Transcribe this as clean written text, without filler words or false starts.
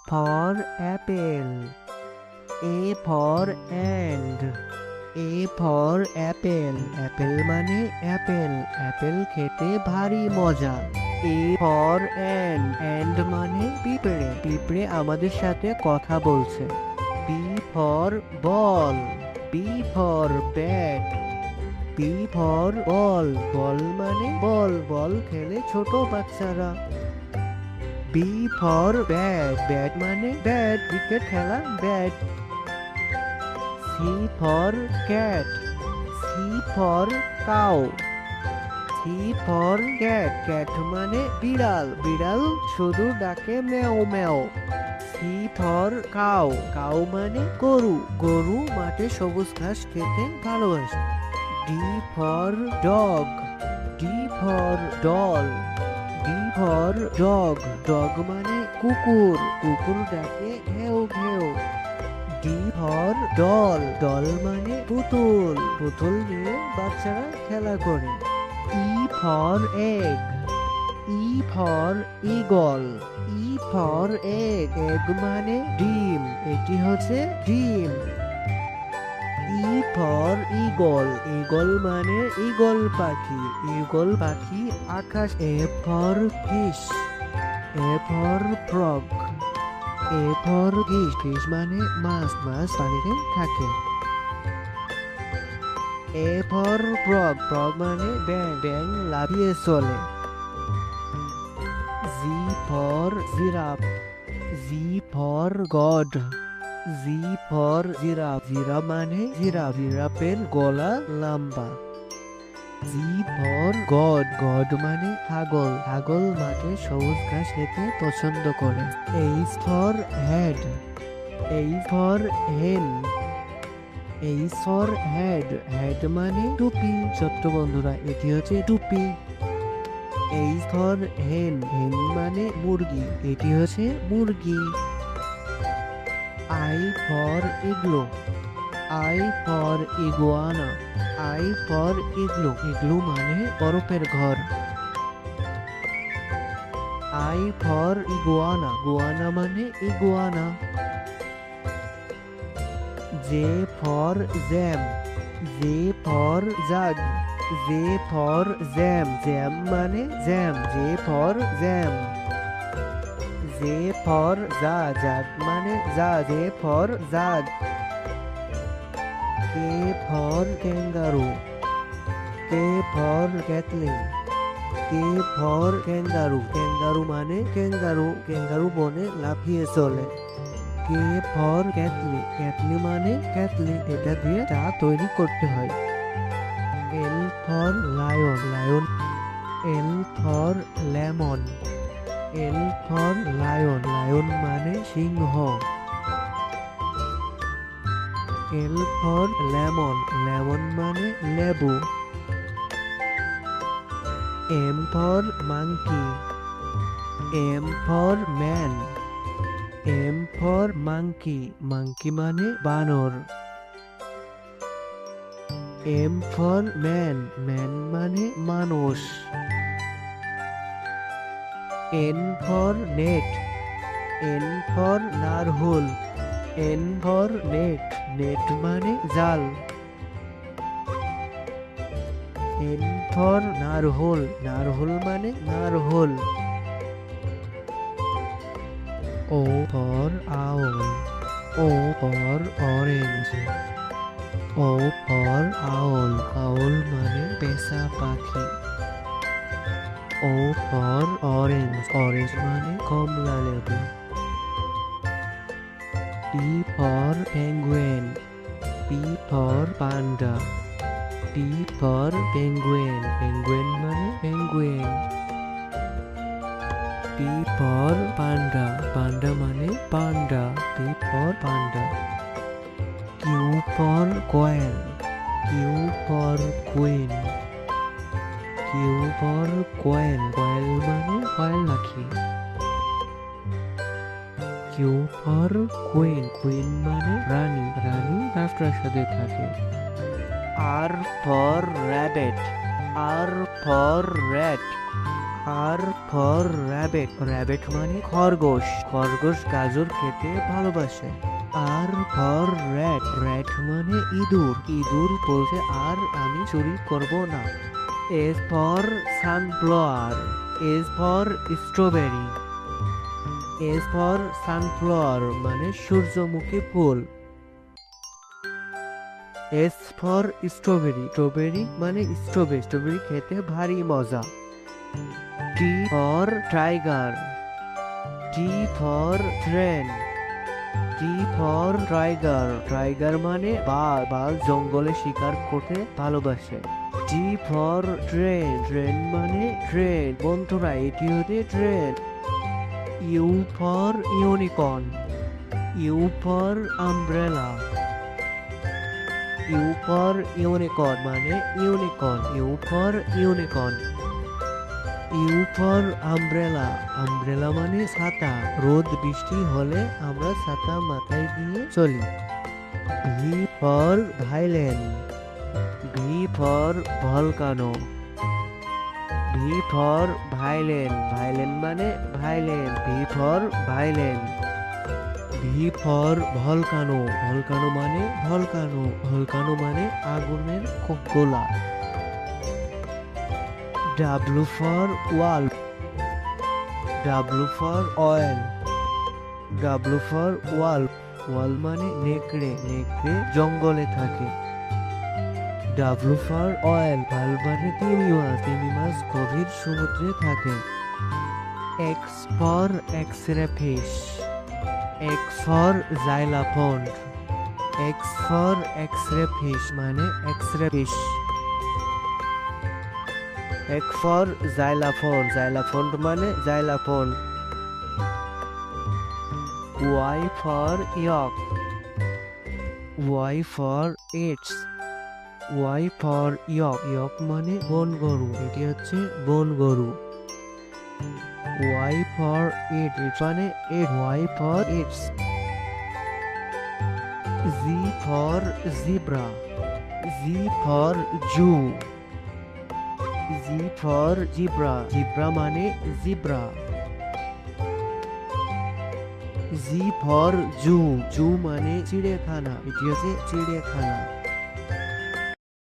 for apple. A for and. A for apple. Apple মানে Apple. Apple খেতে ভারী মজা। A for and মানে পিঁপড়ে। পিঁপড়ে আমাদের সাথে কথা বলছে। B for ball. B for bat. B for ball. বল মানে বল। বল খেলে ছোট বাচ্চারা। B for bat. Bat মানে ব্যাট। ক্রিকেট খেলা bat. C for cat. C for cow. C for cat. Cat মানে বিড়াল। বিড়াল শুধু ডাকে ম্যাও ম্যাও। C for cow. Cow মানে গরু। গরু মাঠে সবুজ ঘাস খেতে ভালোবাসে। D for dog. D for doll. D for dog. Dog মানে কুকুর। কুকুর ডাকে ঘেউ ঘেউ। D for doll. doll মানে পুতুল। পুতুল নিয়ে বাচ্চারা খেলা করে। E for egg. E for eagle. E for egg. egg মানে ডিম। এটি হচ্ছে ডিম। E for eagle. eagle মানে ঈগল পাখি। ঈগল পাখি আকাশ। A for fish. A for frog. A for fish. fish মানে মাছ। মাছ পানিতে থাকে। A for frog. frog মানে ব্যাঙ। ব্যাঙ লাফিয়ে চলে। Z for giraffe. Z for god. Z for giraffe. giraffe মানে জিরাফ। জিরাফের গলা লম্বা। G for god. god মানে ছাগল। ছাগল মাঠে সবুজ ঘাস খেতে পছন্দ করে। H for head. H for hen. H for head. head মানে টুপি। ছোট্ট বন্ধুরা এটি হচ্ছে টুপি। H for hen. hen মানে মুরগি। এটি হচ্ছে মুরগি। I for igloo. I for iguana. I for igloo. igloo মানে বরফের ঘর। I for iguana. iguana মানে iguana. J for jam. J for jug. J for jam. jam মানে jam. J for jam. J for jug. jug মানে জা। J for jug. K for kangaroo. K for Kathleen. K for kangaroo. kangaroo মানে kangaroo. kangaroo বনে লাফিয়ে চলে। K for Kathleen. Kathleen মানে কাতলি। এটা দিয়ে চা তৈরি করতে হয়। L for lion. lion. L for lemon. L for lion. lion মানে সিংহ। L for lemon. lemon মানে লেবু। M for monkey. M for man. M for monkey. monkey মানে বানর। M for man. man মানে মানুষ। N for net. N for নারহোল। N for net. net মানে জাল। N for নারহোল। নারহোল মানে নারহোল। O for owl. O for orange. O for owl. owl মানে পেঁচা পাখি। O for orange. orange মানে কমলা লেবু। P for penguin. P for panda. P for penguin. penguin মানে penguin. P for panda. panda মানে panda. P for panda. Q for quail. Q for queen. Q for quail. quail মানে quail পাখি। Q for queen. queen মানে রানী। রানী রাজপ্রাসাদে থাকে। R for rabbit. R for rat. R for rabbit, rabbit মানে খরগোশ, খরগোশ গাজর খেতে ভালোবাসে। আর ফর র্যাট, র্যাট মানে ইঁদুর, ইঁদুর বলছে আর আমি চুরি করব না। S for sunflower, S for strawberry, S for sunflower মানে সূর্যমুখী ফুল। এস ফর স্ট্রবেরি, স্ট্রবেরি মানে স্ট্রবেরি, স্ট্রবেরি খেতে ভারী মজা। T for tiger, T for train, T for tiger, tiger মানে বাঘ, বাঘ জঙ্গলে শিকার করতে ভালোবাসে। টি ফর ট্রেন, ট্রেন মানে ট্রেন, বন্ধুরা এটি হচ্ছে train. U for unicorn, U for umbrella, U for unicorn মানে unicorn, U for unicorn. U for umbrella, umbrella মানে ছাতা, রোদ বৃষ্টি হলে আমরা ছাতা মাথায় দিয়ে চলি। V for villain, V for volcano, V for villain, villain মানে villain, V for villain. V for volcano, volcano মানে ভলকানো, ভলকানো মানে আগুনের গোলা। W for wolf, W for oil, W for wolf, wolf মানে নেকড়ে, নেকড়ে জঙ্গলে থাকে। ডাব্লু ফর অয়েল, ভাল মানে তিমি মাছ, তিমি মাছ গভীর সমুদ্রে থাকে। X for x ray fish, X for xylophone, X for x ray fish মানে x ray fish. X for xylophone, xylophone মানে xylophone. Y for yak, Y for yachts, Y for yak, yak মানে বন গরু, এটি হচ্ছে বন গরু। ওয়াই ফর ইট, ইট মানে yacht, Y for yachts. Z for zebra, Z for zoo, Z for zebra, zebra মানে zebra. Z for zoo, zoo মানে চিড়িয়াখানা, এটি হচ্ছে চিড়িয়াখানা।